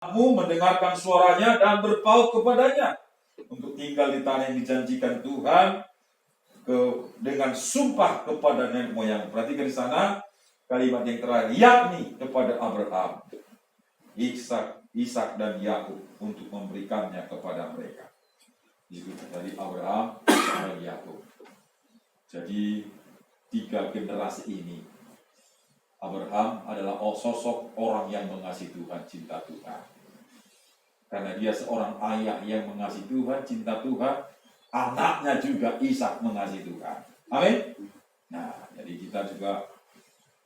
kamu mendengarkan suaranya dan berpaut kepadanya untuk tinggal di tanah yang dijanjikan Tuhan dengan sumpah kepada nenek moyang. Perhatikan di sana kalimat yang terakhir, yakni kepada Abraham, Ishak dan Yakub untuk memberikannya kepada mereka. Itu dari Abraham dan Yakub. Jadi 3 generasi ini, Abraham adalah sosok orang yang mengasihi Tuhan, cinta Tuhan. Karena dia seorang ayah yang mengasihi Tuhan, cinta Tuhan, anaknya juga Ishak mengasihi Tuhan. Amin. Nah, jadi kita juga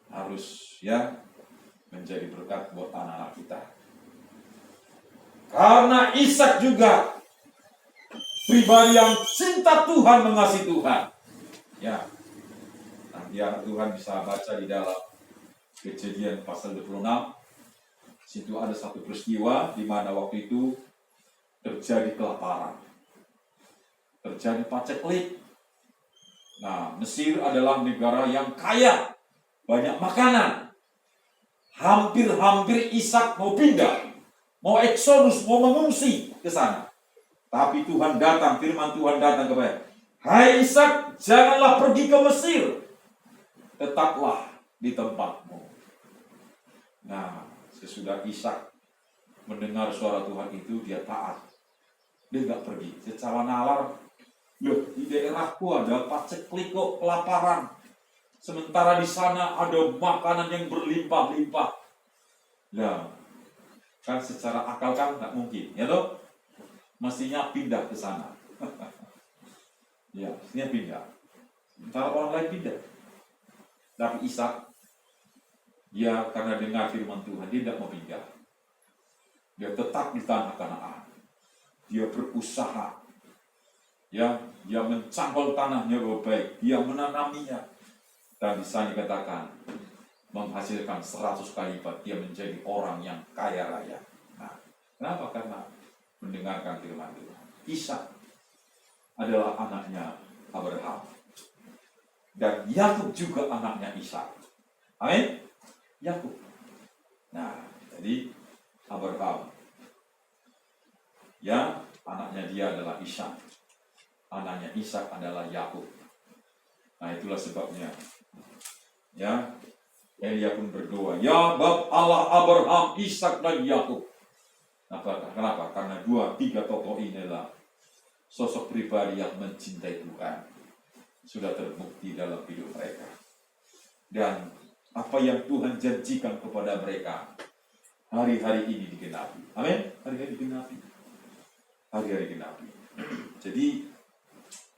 harus menjadi berkat buat anak-anak kita. Karena Ishak juga pribadi yang cinta Tuhan, mengasihi Tuhan. Ya, nanti anak Tuhan bisa baca di dalam Kejadian pasal 26. Situ ada satu peristiwa di mana waktu itu terjadi kelaparan, terjadi paceklik. Nah, Mesir adalah negara yang kaya, banyak makanan. Hampir-hampir Ishak mau pindah, mau eksodus, mau mengungsi ke sana. Tapi Tuhan datang, firman Tuhan datang kepada, hai Ishak, janganlah pergi ke Mesir, tetaplah di tempatmu. Nah, sesudah Ishak mendengar suara Tuhan itu, dia taat. Dia nggak pergi. Secara nalar, loh, di daerahku ada paceklik kok, kelaparan. Sementara di sana ada makanan yang berlimpah-limpah. Nah, kan secara akal kan nggak mungkin, ya toh? Mestinya pindah ke sana. Ya, mestinya pindah. Sementara orang lain pindah. Tapi Ishak, dia karena dengar firman Tuhan, dia tidak mau pindah. Dia tetap di tanah Kanaan. Dia berusaha. Ya, dia mencangkul tanahnya baik, dia menanaminya. Dan di sana dikatakan menghasilkan 100 kali lipat, dia menjadi orang yang kaya raya. Nah, kenapa? Karena mendengarkan firman Tuhan. Ishak adalah anaknya Abraham. Dan Yakub juga anaknya Ishak. Amin. Yakub. Nah, jadi Abraham, ya, anaknya dia adalah Ishak. Anaknya Ishak adalah Yakub. Nah, itulah sebabnya, ya, Elia pun berdoa, ya Bapa Allah Abraham, Ishak dan Yakub. Kenapa? Karena 2-3 tokoh inilah sosok pribadi yang mencintai Tuhan. Sudah terbukti dalam hidup mereka. Dan apa yang Tuhan janjikan kepada mereka hari-hari ini digenapi. Amin. Hari-hari digenapi. Hari-hari digenapi. Jadi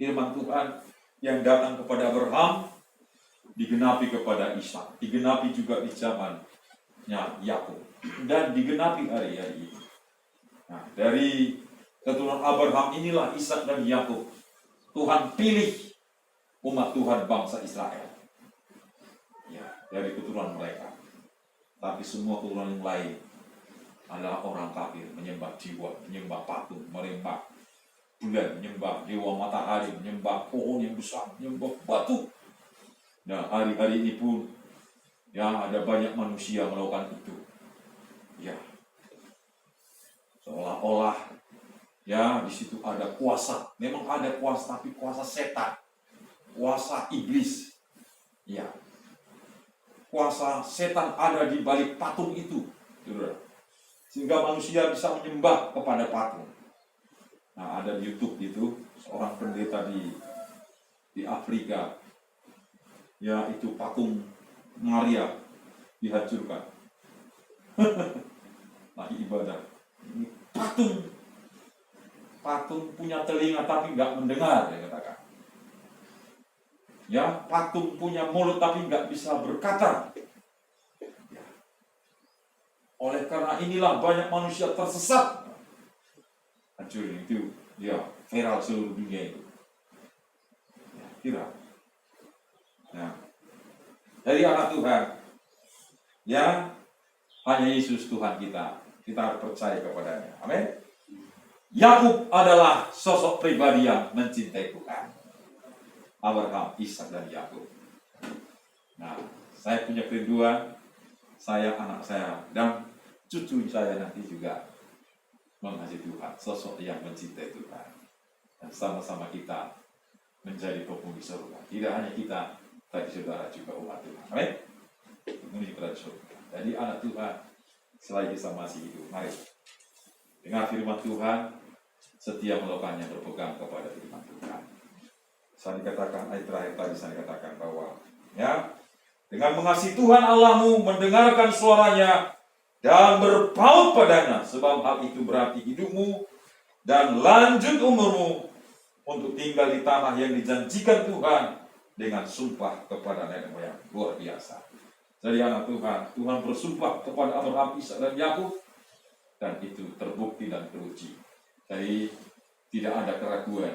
firman Tuhan yang datang kepada Abraham digenapi kepada Ishak, digenapi juga di zamannya Yakub, dan digenapi hari-hari ini. Nah, dari keturunan Abraham inilah Ishak dan Yakub Tuhan pilih umat Tuhan bangsa Israel. Ya, dari keturunan mereka. Tapi semua keturunan yang lain adalah orang kafir, menyembah jiwa, menyembah patung, menyembah bulan, menyembah dewa matahari, menyembah pohon yang besar, menyembah batu. Nah, hari-hari ini pun ya ada banyak manusia melakukan itu. Ya, seolah-olah ya di situ ada kuasa. Memang ada kuasa, tapi kuasa setan, kuasa iblis. Ya, kuasa setan ada di balik patung itu, sehingga manusia bisa menyembah kepada patung. Nah, ada di YouTube itu seorang pendeta di Afrika, ya, itu patung Maria dihancurkan. Lagi ibadah. Ini patung punya telinga tapi nggak mendengar, dia katakan. Ya, patung punya mulut tapi nggak bisa berkata. Ya. Oleh karena inilah banyak manusia tersesat. Hancurin itu, ya, viral seluruh dunia itu. Ya, viral. Nah, dari anak Tuhan, ya, hanya Yesus Tuhan kita. Kita harus percaya kepadanya. Amin. Yakub adalah sosok pribadi yang mencintai Tuhan. Abraham, Ishak dan Yakub. Nah, saya punya kerinduan, saya, anak saya, dan cucu saya nanti juga mengasihi Tuhan, sosok yang mencintai Tuhan, dan sama-sama kita menjadi penghuni surga. Tidak hanya kita, tapi saudara juga umat Tuhan. Amin. Penghuni kerajaan surga. Jadi anak Tuhan, selagi kita masih hidup, mari dengar firman Tuhan, setia melakukannya, berpegang kepada firman Tuhan. Saya dikatakan ayat terakhir tadi, saya dikatakan bahwa ya, dengan mengasihi Tuhan Allahmu, mendengarkan suaranya, dan berpaut padanya, sebab hal itu berarti hidupmu dan lanjut umurmu untuk tinggal di tanah yang dijanjikan Tuhan dengan sumpah kepada nenek moyang. Luar biasa. Jadi anak Tuhan, Tuhan bersumpah kepada Abraham, Ishak dan Yakub, dan itu terbukti dan teruji. Jadi tidak ada keraguan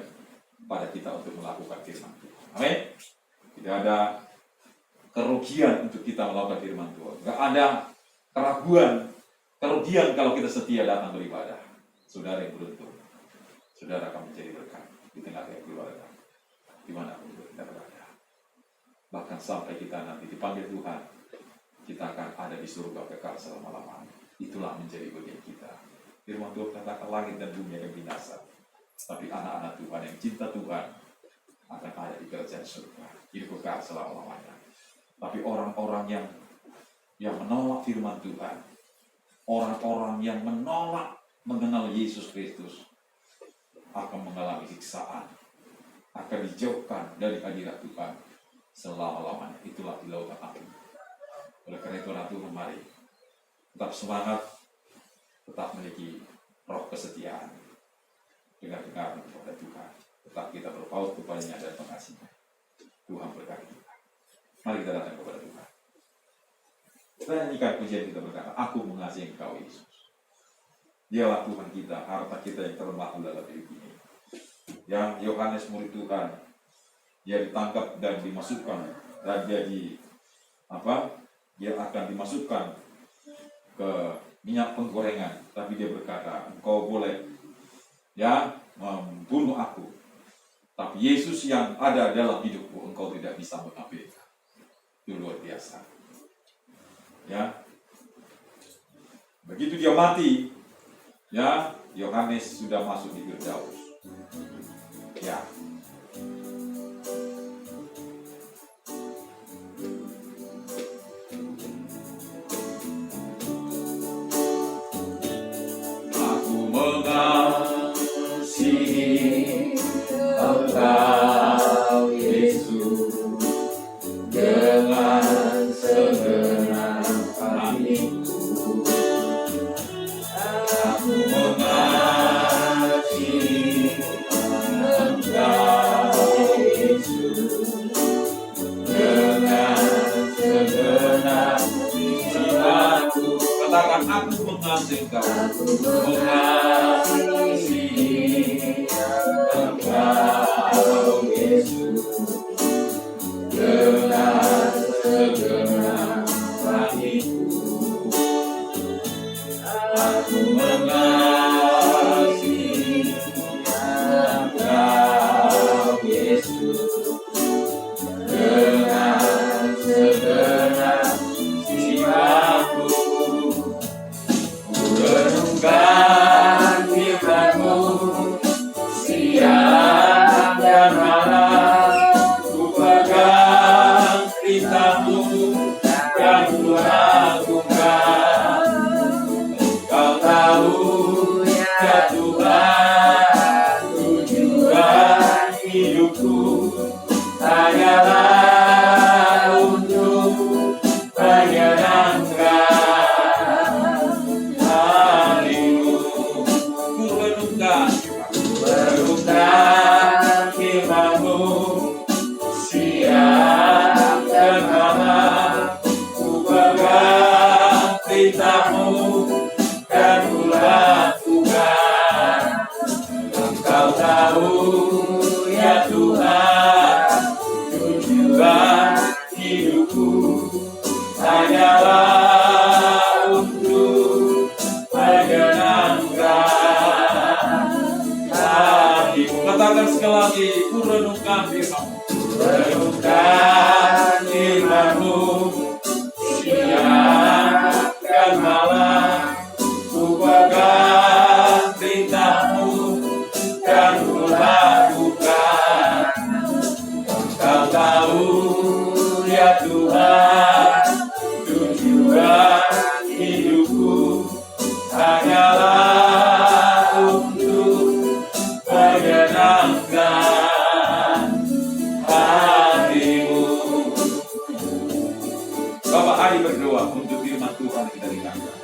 pada kita untuk melakukan firman Tuhan. Amin. Tidak ada kerugian untuk kita melakukan firman Tuhan. Tidak ada kerugian kalau kita setia datang beribadah. Saudara yang beruntung, saudara akan menjadi berkat di tengah keluarga, di mana pun kita berada. Bahkan sampai kita nanti dipanggil Tuhan, kita akan ada di surga kekal selama-lamanya. Itulah menjadi bagian kita. Firman Tuhan katakan langit dan bumi akan binasa, tapi anak-anak Tuhan yang cinta Tuhan akan ada di kerajaan surga, hidup kekal selama-lamanya. Tapi orang-orang yang menolak firman Tuhan, orang-orang yang menolak mengenal Yesus Kristus, akan mengalami siksaan, akan dijauhkan dari hadirat Tuhan selama-lamanya. Itulah di lautan api. Oleh karena itu anak Tuhan, mari tetap semangat, tetap memiliki roh kesetiaan, dengar-dengar kepada Tuhan, tetap kita berpaut kepadanya dan mengasihinya. Tuhan berkati kita. Mari kita datang kepada Tuhan. Kita nyanyikan pujian, kita berkata, aku mengasihi Engkau Yesus. Dialah Tuhan kita, harta kita yang termahal dalam hidup ini. Yang Yohanes murid Tuhan, dia ditangkap dan dimasukkan, dan dia akan dimasukkan ke minyak penggorengan, tapi dia berkata, engkau boleh membunuh aku, tapi Yesus yang ada dalam hidupku engkau tidak bisa mengambil. Itu luar biasa. Ya, begitu dia mati, ya, Yohanes sudah masuk di Firdaus. Ya. Aku mengasihi Engkau Yesus dengan segenap hatiku. Aku mengasihi Engkau Yesus dengan segenap jiwaku. Katakan, aku mengasihi Engkau. Mengasihi Engkau Yesus dengan segenap hatiku. Aku mengasihi Engkau Yesus dengan segenap jiwaku. Ku renungkan firman-Mu siang dan malam, ku pegang perintah-Mu dan ku lakukan. Engkau tahu ya Tuhan, tujuan hidupku hanyalah untuk menyenangkan hatimu. Ku renungkan firman-Mu siang dan malam, ku pegang perintah-Mu dan ku lakukan. Engkau tahu ya Tuhan, tujuan hidupku hanyalah untuk menyenangkan hatimu. Katakan sekali lagi, ku renungkan firman-Mu. Renungkan firman-Mu siang dan malam, hanyalah untuk menyenangkan hatimu. Bapak Hari berdoa untuk firman Tuhan kita dengarkan.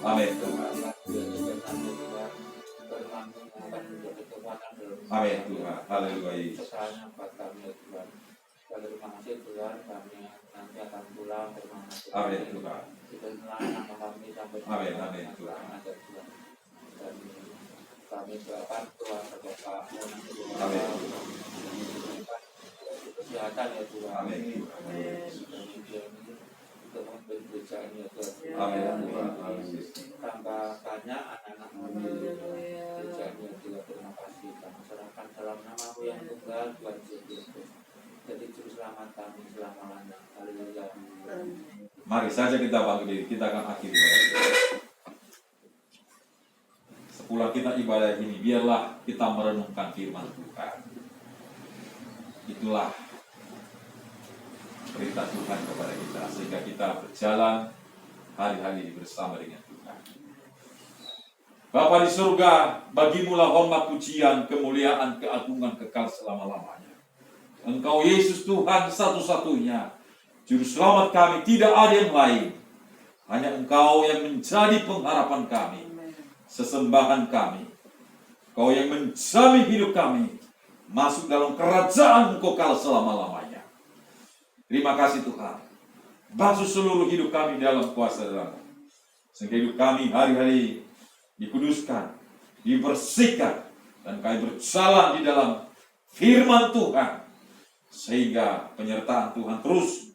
Amin Tuhan. Amin Tuhan. Haleluya Yesus. Terima kasih Tuhan, kami nanti akan pulang. Terima kasih. Amin Tuhan. Diberilah nama kami sampai Amin, amin Tuhan. Dan kami doakan Tuhan Bapak Amin. kesehatan ya Tuhan. Amin. Untuk memberi gereja ini ya Tuhan. Amin Tuhan. Tambah banyak anak-anak kami gereja ini ya Tuhan. Terima kasih. Kami serahkan dalam nama-Mu yang tunggal Tuhan Yesus Kristus. Jadi juru selamat kami selama-lamanya. Haleluya. Mari saja kita bangkit diri, kita akan akhiri. Sepulang kita ibadah ini, biarlah kita merenungkan firman Tuhan. Itulah perintah Tuhan kepada kita, sehingga kita berjalan hari-hari bersama dengan Tuhan. Bapa di surga, bagimulah hormat, pujian, kemuliaan, keagungan kekal selama-lamanya. Engkau Yesus Tuhan satu-satunya, Juru Selamat kami, tidak ada yang lain. Hanya Engkau yang menjadi pengharapan kami, sesembahan kami. Engkau yang menjamin hidup kami masuk dalam kerajaan Engkau kekal selama-lamanya. Terima kasih Tuhan. Basuh seluruh hidup kami dalam kuasa Darah-Mu, sehingga hidup kami hari-hari dikuduskan, dibersihkan, dan kami berjalan di dalam firman Tuhan, sehingga penyertaan Tuhan terus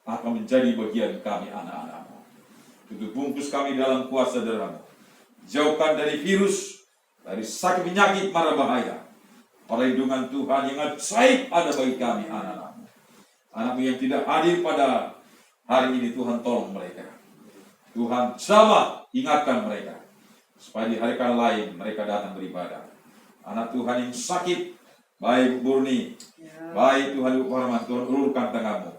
akan menjadi bagian kami anak-anak-Mu. Tutup bungkus kami dalam kuasa Darah-Mu. Jauhkan dari virus, dari sakit penyakit mara bahaya. Perlindungan Tuhan yang ajaib ada bagi kami anak-anak-Mu. Anak-Mu yang tidak hadir pada hari ini, Tuhan tolong mereka. Tuhan jamah ingatkan mereka, supaya di hari-hari lain mereka datang beribadah. Anak Tuhan yang sakit, baik Murni, baik Tuhan Ibu Farman, Tuhan ulurkan tangan-Mu.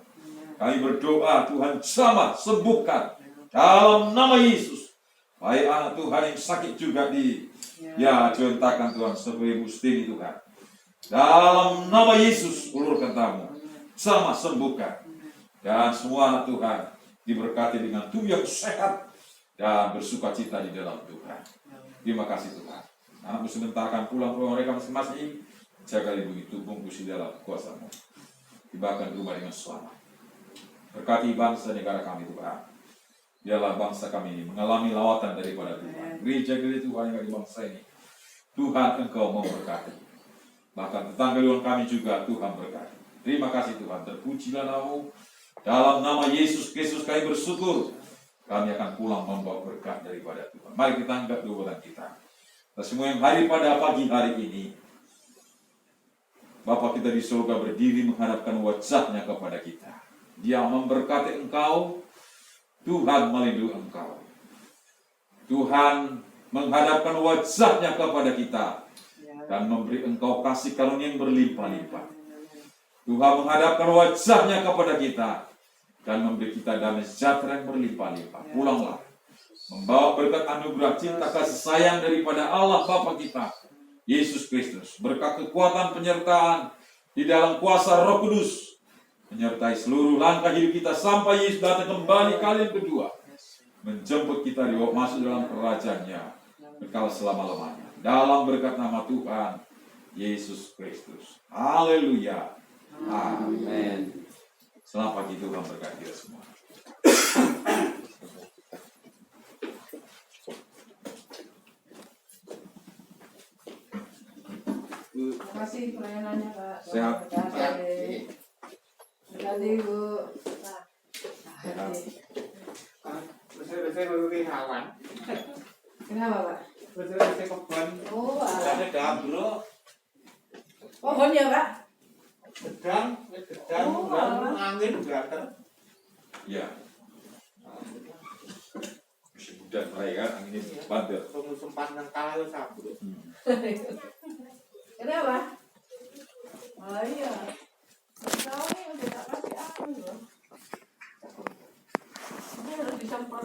Kami berdoa Tuhan jamah sembuhkan dalam nama Yesus. Baik anak Tuhan yang sakit juga contakan Tuhan sebagai Gusti Tuhan. Dalam nama Yesus ulurkan tangan-Mu, jamah sembuhkan. Dan semua anak Tuhan diberkati dengan tubuh yang sehat dan bersukacita di dalam Tuhan. Terima kasih Tuhan. Anak-Mu sebentar akan pulang ke mereka masing-masing. Jaga lindungi tubuh di dalam kuasa-Mu. Tibakan rumah dengan selamat. Berkati bangsa negara kami Tuhan. Biarlah bangsa kami ini mengalami lawatan daripada Tuhan. Gereja-gereja Tuhan yang ada di bangsa ini, Tuhan Engkau memberkati. Bahkan tetangga kami juga Tuhan berkati. Terima kasih Tuhan. Terpujilah nama-Mu. Dalam nama Yesus Kristus kami bersyukur. Kami akan pulang membawa berkat daripada Tuhan. Mari kita angkat dua tangan kita. Kita semua yang hadir pada pagi hari ini, Bapa kita di surga berdiri menghadapkan wajahnya kepada kita. Dia memberkati Engkau, Tuhan melindungi Engkau. Tuhan menghadapkan wajahnya kepada kita dan memberi Engkau kasih karunia yang berlimpah-limpah. Tuhan menghadapkan wajahnya kepada kita dan memberi kita damai sejahtera yang berlimpah-limpah. Pulanglah membawa berkat anugerah cinta kasih sayang daripada Allah Bapa kita, Yesus Kristus. Berkat kekuatan penyertaan di dalam kuasa Roh Kudus menyertai seluruh langkah hidup kita sampai Yesus datang kembali kali yang kedua, menjemput kita masuk dalam kerajaan-Nya kekal selama-lamanya. Dalam berkat nama Tuhan Yesus Kristus. Haleluya. Amin. Selamat pagi, Tuhan berkati kita semua. Terima kasih pelayanannya Pak. Sehat. Terima Bu. Bersih-bersih bersih hawan. Kenapa Pak? Bersih-bersih kebun. Oh, Ada gabro. pohon ya Pak? Gedang, angin berantem. Ya. Musim hujan mulai kan, angin ini banter. Musim panen kalah sabru. Kenapa? Oh iya. Tahu nih udah tak kasih angin loh. Ini harus disemprot